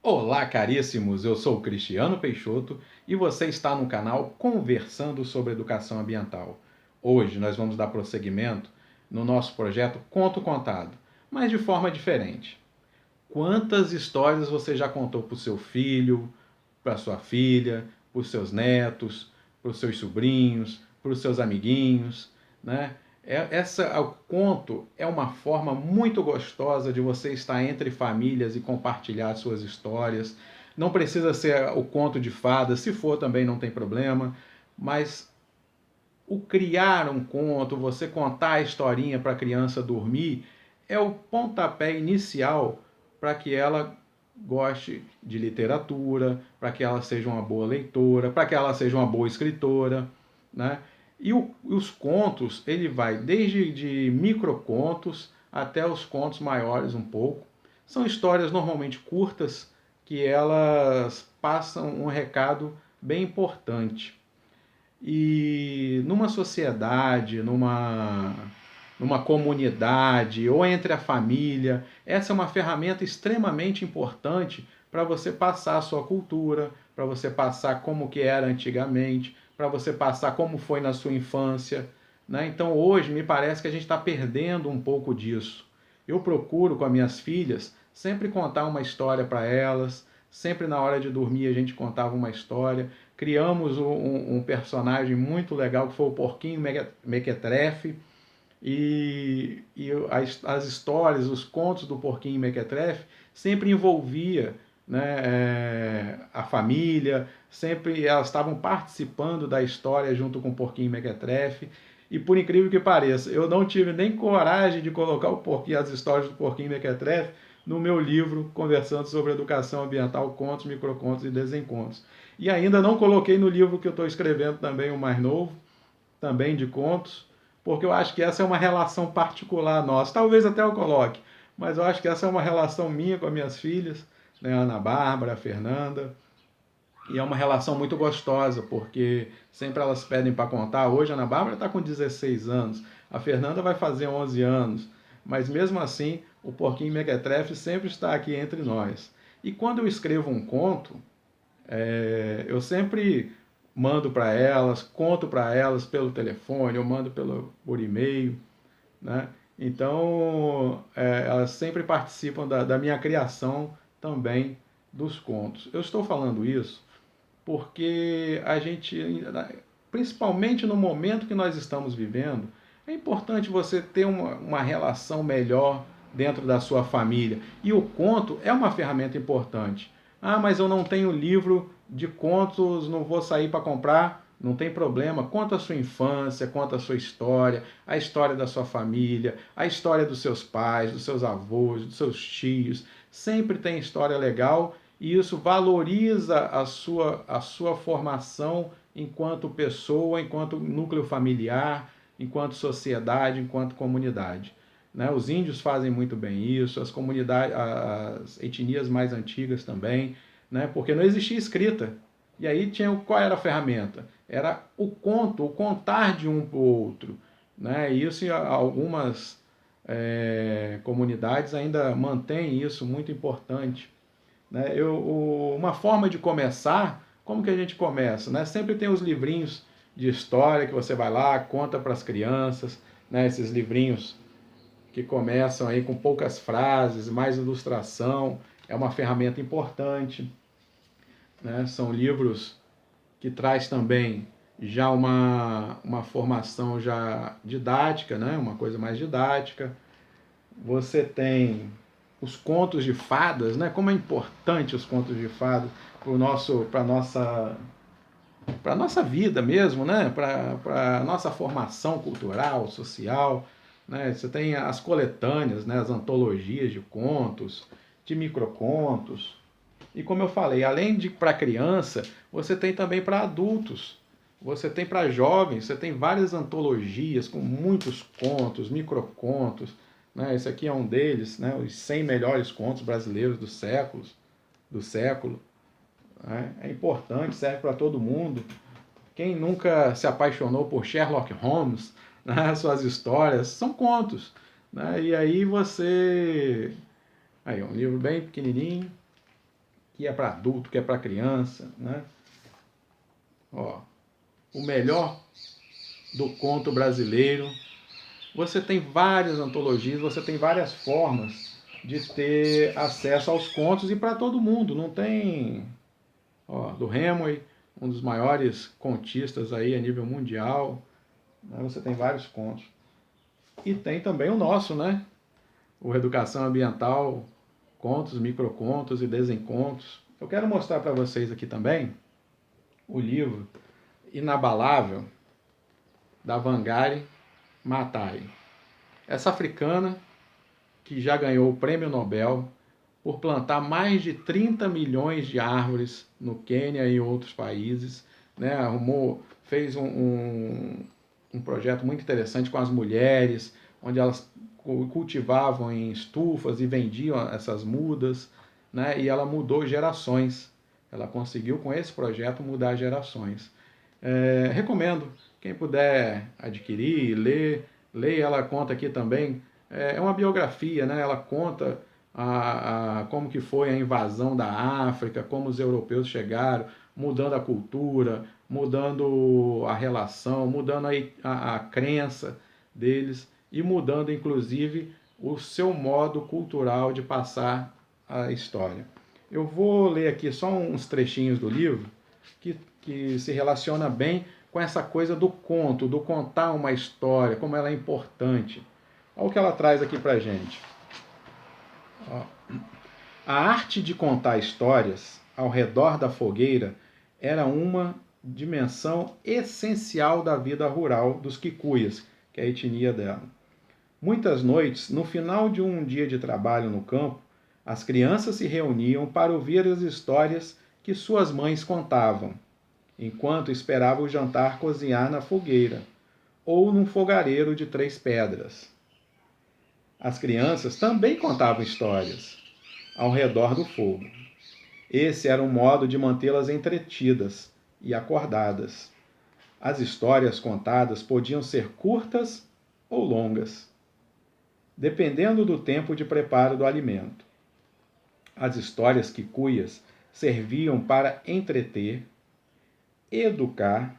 Olá, caríssimos! Eu sou o Cristiano Peixoto e você está no canal Conversando sobre Educação Ambiental. Hoje nós vamos dar prosseguimento no nosso projeto Conto Contado, mas de forma diferente. Quantas histórias você já contou para o seu filho, para sua filha, para os seus netos, para os seus sobrinhos, para os seus amiguinhos, né? O conto é uma forma muito gostosa de você estar entre famílias e compartilhar suas histórias. Não precisa ser o conto de fadas, se for também não tem problema, mas o criar um conto, você contar a historinha para a criança dormir, é o pontapé inicial para que ela goste de literatura, para que ela seja uma boa leitora, para que ela seja uma boa escritora, né? Os contos, ele vai desde de microcontos até os contos maiores um pouco. São histórias normalmente curtas que elas passam um recado bem importante. E numa sociedade, numa comunidade ou entre a família, essa é uma ferramenta extremamente importante para você passar a sua cultura, para você passar como que era antigamente, para você passar como foi na sua infância. Né? Então hoje me parece que a gente está perdendo um pouco disso. Eu procuro com as minhas filhas sempre contar uma história para elas, sempre na hora de dormir a gente contava uma história. Criamos um personagem muito legal que foi o Porquinho Mequetrefe. As histórias, os contos do Porquinho Mequetrefe sempre envolvia, né, a família, sempre elas estavam participando da história junto com o Porquinho Mequetrefe. E por incrível que pareça, eu não tive nem coragem de colocar as histórias do Porquinho Mequetrefe no meu livro Conversando sobre Educação Ambiental, Contos, Microcontos e Desencontros. E ainda não coloquei no livro que eu estou escrevendo também, o mais novo, também de contos, porque eu acho que essa é uma relação particular nossa. Talvez até eu coloque, mas eu acho que essa é uma relação minha com as minhas filhas, né, a Ana Bárbara, a Fernanda, e é uma relação muito gostosa, porque sempre elas pedem para contar. Hoje a Ana Bárbara está com 16 anos, a Fernanda vai fazer 11 anos, mas mesmo assim o Porquinho Mequetrefe sempre está aqui entre nós. E quando eu escrevo um conto, eu sempre mando para elas, conto para elas pelo telefone, eu mando por e-mail, né? Então, elas sempre participam da minha criação também dos contos. Eu estou falando isso porque a gente, principalmente no momento que nós estamos vivendo, é importante você ter uma relação melhor dentro da sua família. E o conto é uma ferramenta importante. Ah, mas eu não tenho livro de contos, não vou sair para comprar. Não tem problema, conta a sua infância, conta a sua história, a história da sua família, a história dos seus pais, dos seus avós, dos seus tios. Sempre tem história legal e isso valoriza a sua formação enquanto pessoa, enquanto núcleo familiar, enquanto sociedade, enquanto comunidade. Né? Os índios fazem muito bem isso, as comunidades, as etnias mais antigas também, né? Porque não existia escrita. E aí qual era a ferramenta? Era o conto, o contar de um para o outro. Né? E isso algumas comunidades ainda mantêm isso muito importante. Né? Uma forma de começar, como que a gente começa? Né? Sempre tem os livrinhos de história que você vai lá, conta para as crianças, né? Esses livrinhos que começam aí com poucas frases, mais ilustração, é uma ferramenta importante. Né? São livros que traz também já uma formação já didática, né? Uma coisa mais didática. Você tem os contos de fadas, né? Como é importante os contos de fadas para nossa vida mesmo, né? Para a nossa formação cultural, social. Né? Você tem as coletâneas, né? As antologias de contos, de microcontos. E como eu falei, além de para criança, você tem também para adultos. Você tem para jovens, você tem várias antologias com muitos contos, microcontos. Né? Esse aqui é um deles, né? Os 100 melhores contos brasileiros do século. Né? É importante, serve para todo mundo. Quem nunca se apaixonou por Sherlock Holmes, né? Suas histórias são contos. Né? E aí você... Aí, um livro bem pequenininho. que é para adulto, que é para criança, né? Ó, o melhor do conto brasileiro. Você tem várias antologias, você tem várias formas de ter acesso aos contos e para todo mundo. Não tem, ó, do Hemingway, um dos maiores contistas aí a nível mundial, né? Você tem vários contos. E tem também o nosso, né? O Educação Ambiental, contos, microcontos e desencontos. Eu quero mostrar para vocês aqui também o livro Inabalável, da Wangari Maathai. Essa africana que já ganhou o Prêmio Nobel por plantar mais de 30 milhões de árvores no Quênia e em outros países, né? Fez um projeto muito interessante com as mulheres, onde elas cultivavam em estufas e vendiam essas mudas, né? E ela mudou gerações. Ela conseguiu, com esse projeto, mudar gerações. Recomendo, quem puder adquirir, ler, ela conta aqui também, é uma biografia, né? Ela conta como que foi a invasão da África, como os europeus chegaram, mudando a cultura, mudando a relação, mudando a crença deles e mudando, inclusive, o seu modo cultural de passar a história. Eu vou ler aqui só uns trechinhos do livro que se relaciona bem com essa coisa do conto, do contar uma história, como ela é importante. Olha o que ela traz aqui pra gente. Ó. A arte de contar histórias ao redor da fogueira era uma dimensão essencial da vida rural dos Kikuyas, que é a etnia dela. Muitas noites, no final de um dia de trabalho no campo, as crianças se reuniam para ouvir as histórias que suas mães contavam, enquanto esperavam o jantar cozinhar na fogueira ou num fogareiro de 3 pedras. As crianças também contavam histórias ao redor do fogo. Esse era um modo de mantê-las entretidas e acordadas. As histórias contadas podiam ser curtas ou longas, dependendo do tempo de preparo do alimento. As histórias kikuyas serviam para entreter, educar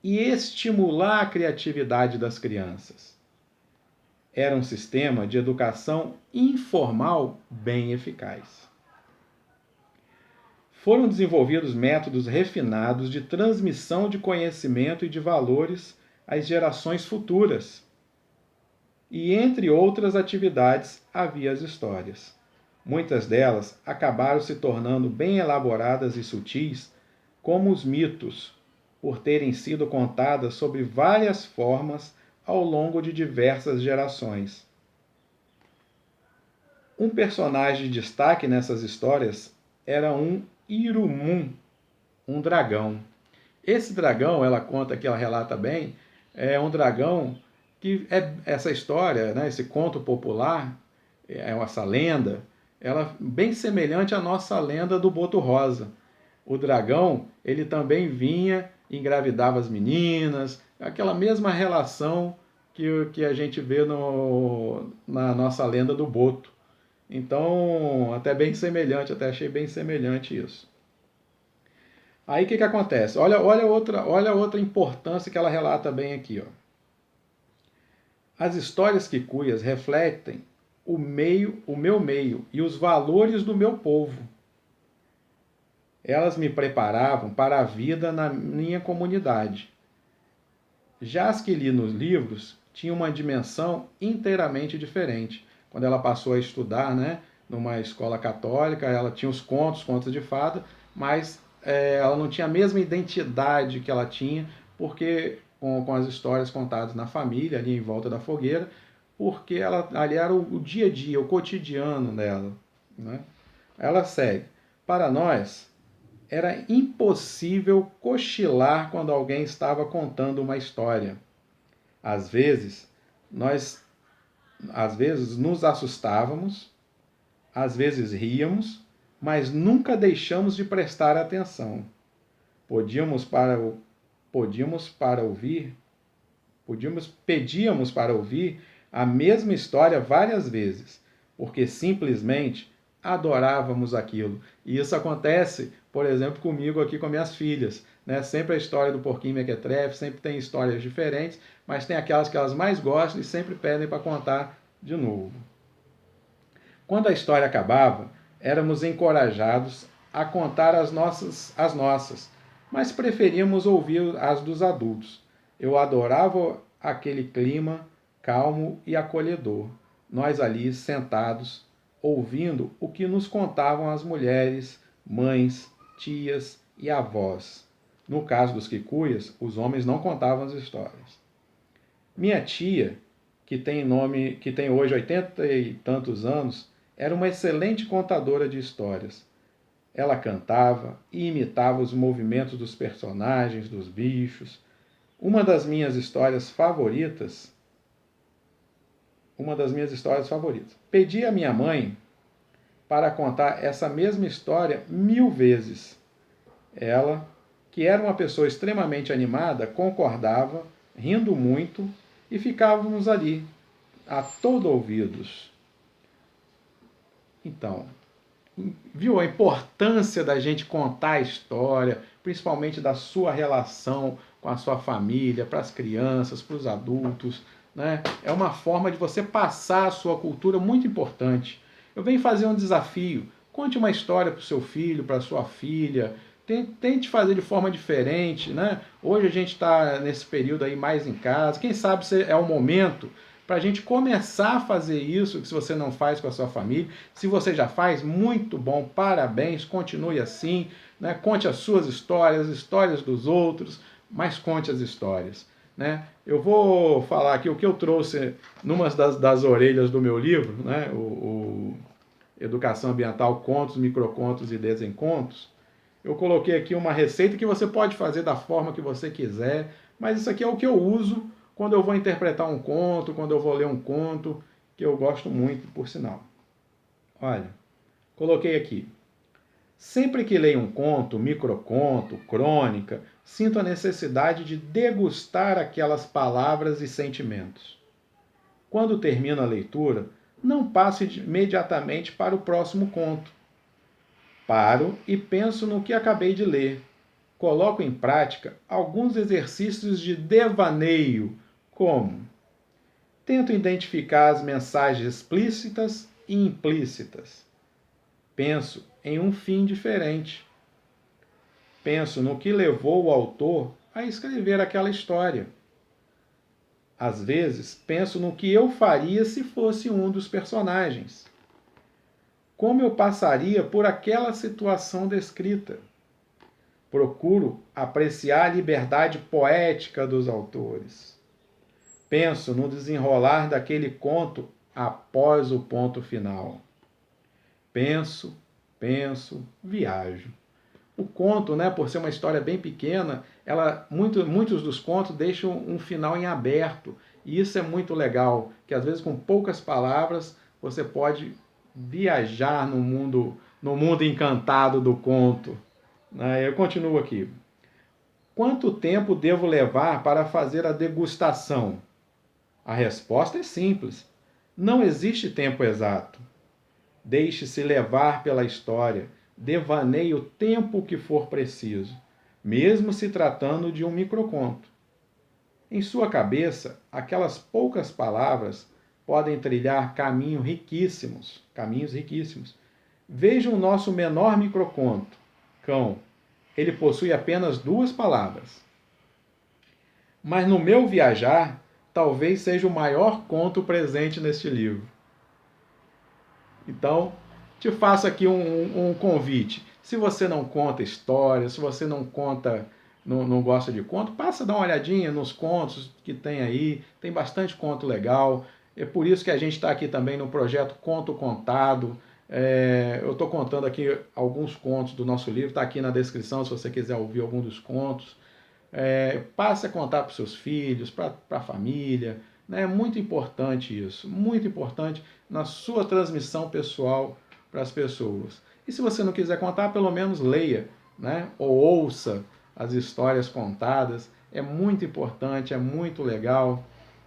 e estimular a criatividade das crianças. Era um sistema de educação informal bem eficaz. Foram desenvolvidos métodos refinados de transmissão de conhecimento e de valores às gerações futuras. E entre outras atividades havia as histórias. Muitas delas acabaram se tornando bem elaboradas e sutis, como os mitos, por terem sido contadas sob várias formas ao longo de diversas gerações. Um personagem de destaque nessas histórias era um Irumum, um dragão. Esse dragão, ela conta aqui, ela relata bem, é um dragão que é essa história, né, esse conto popular, essa lenda, ela é bem semelhante à nossa lenda do Boto Rosa. O dragão, ele também vinha, engravidava as meninas, aquela mesma relação que a gente vê na nossa lenda do Boto. Então, até bem semelhante, até achei bem semelhante isso. Aí o que acontece? Olha outra importância que ela relata bem aqui. Ó. As histórias kikuyas refletem o meu meio e os valores do meu povo. Elas me preparavam para a vida na minha comunidade. Já as que li nos livros tinham uma dimensão inteiramente diferente. Quando ela passou a estudar, né, numa escola católica, ela tinha os contos de fada, mas ela não tinha a mesma identidade que ela tinha, porque com as histórias contadas na família, ali em volta da fogueira, porque ali era o dia a dia, o cotidiano dela. Né? Ela segue. Para nós, era impossível cochilar quando alguém estava contando uma história. Às vezes nos assustávamos, às vezes ríamos, mas nunca deixamos de prestar atenção. Pedíamos para ouvir a mesma história várias vezes, porque simplesmente adorávamos aquilo. E isso acontece, por exemplo, comigo aqui com minhas filhas. Né? Sempre a história do porquinho mequetrefe, sempre tem histórias diferentes, mas tem aquelas que elas mais gostam e sempre pedem para contar de novo. Quando a história acabava, éramos encorajados a contar as nossas, mas preferíamos ouvir as dos adultos. Eu adorava aquele clima calmo e acolhedor. Nós ali sentados, ouvindo o que nos contavam as mulheres, mães, tias e avós. No caso dos quicuias, os homens não contavam as histórias. Minha tia, que tem hoje 80 e tantos anos, era uma excelente contadora de histórias. Ela cantava e imitava os movimentos dos personagens, dos bichos. Uma das minhas histórias favoritas, Pedi à minha mãe para contar essa mesma história 1000 vezes. Ela, que era uma pessoa extremamente animada, concordava, rindo muito, e ficávamos ali, a todo ouvidos. Então, viu a importância da gente contar a história, principalmente da sua relação com a sua família, para as crianças, para os adultos, né? É uma forma de você passar a sua cultura muito importante. Eu venho fazer um desafio. Conte uma história para o seu filho, para a sua filha. Tente fazer de forma diferente, né? Hoje a gente está nesse período aí mais em casa. Quem sabe é o momento para a gente começar a fazer isso, que se você não faz com a sua família. Se você já faz, muito bom, parabéns, continue assim, né? Conte as suas histórias, as histórias dos outros, mas conte as histórias. Né? Eu vou falar aqui o que eu trouxe numa das orelhas do meu livro, né? o Educação Ambiental, Contos, Microcontos e Desencontros. Eu coloquei aqui uma receita que você pode fazer da forma que você quiser, mas isso aqui é o que eu uso quando eu vou interpretar um conto, quando eu vou ler um conto, que eu gosto muito, por sinal. Olha, coloquei aqui. Sempre que leio um conto, microconto, crônica, sinto a necessidade de degustar aquelas palavras e sentimentos. Quando termino a leitura, não passo imediatamente para o próximo conto. Paro e penso no que acabei de ler. Coloco em prática alguns exercícios de devaneio, como: tento identificar as mensagens explícitas e implícitas. Penso em um fim diferente. Penso no que levou o autor a escrever aquela história. Às vezes, penso no que eu faria se fosse um dos personagens. Como eu passaria por aquela situação descrita. Procuro apreciar a liberdade poética dos autores. Penso no desenrolar daquele conto após o ponto final. Penso, viajo. O conto, né, por ser uma história bem pequena, muitos dos contos deixam um final em aberto. E isso é muito legal, que às vezes com poucas palavras você pode viajar no mundo encantado do conto. Eu continuo aqui. Quanto tempo devo levar para fazer a degustação? A resposta é simples. Não existe tempo exato. Deixe-se levar pela história. Devaneie o tempo que for preciso, mesmo se tratando de um microconto. Em sua cabeça, aquelas poucas palavras podem trilhar caminhos riquíssimos. Veja o nosso menor microconto, Cão. Ele possui apenas 2 palavras. Mas no meu viajar, talvez seja o maior conto presente neste livro. Então, te faço aqui um convite. Se você não conta história, se você não gosta de conto, passa a dar uma olhadinha nos contos que tem aí. Tem bastante conto legal. É por isso que a gente está aqui também no projeto Conto Contado. Eu estou contando aqui alguns contos do nosso livro. Está aqui na descrição se você quiser ouvir algum dos contos. Passe a contar para os seus filhos, para a família. É muito importante isso, muito importante na sua transmissão pessoal para as pessoas. E se você não quiser contar, pelo menos leia, né? Ou ouça as histórias contadas. É muito importante, é muito legal.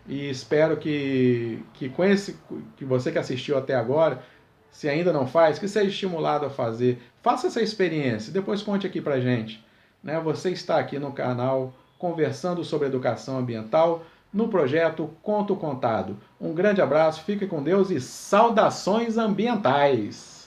E espero que com que você que assistiu até agora Se ainda não faz, que seja estimulado a fazer. Faça essa experiência, depois conte aqui pra gente. Né? Você está aqui no canal conversando sobre educação ambiental no projeto Conto Contado. Um grande abraço, fique com Deus e saudações ambientais!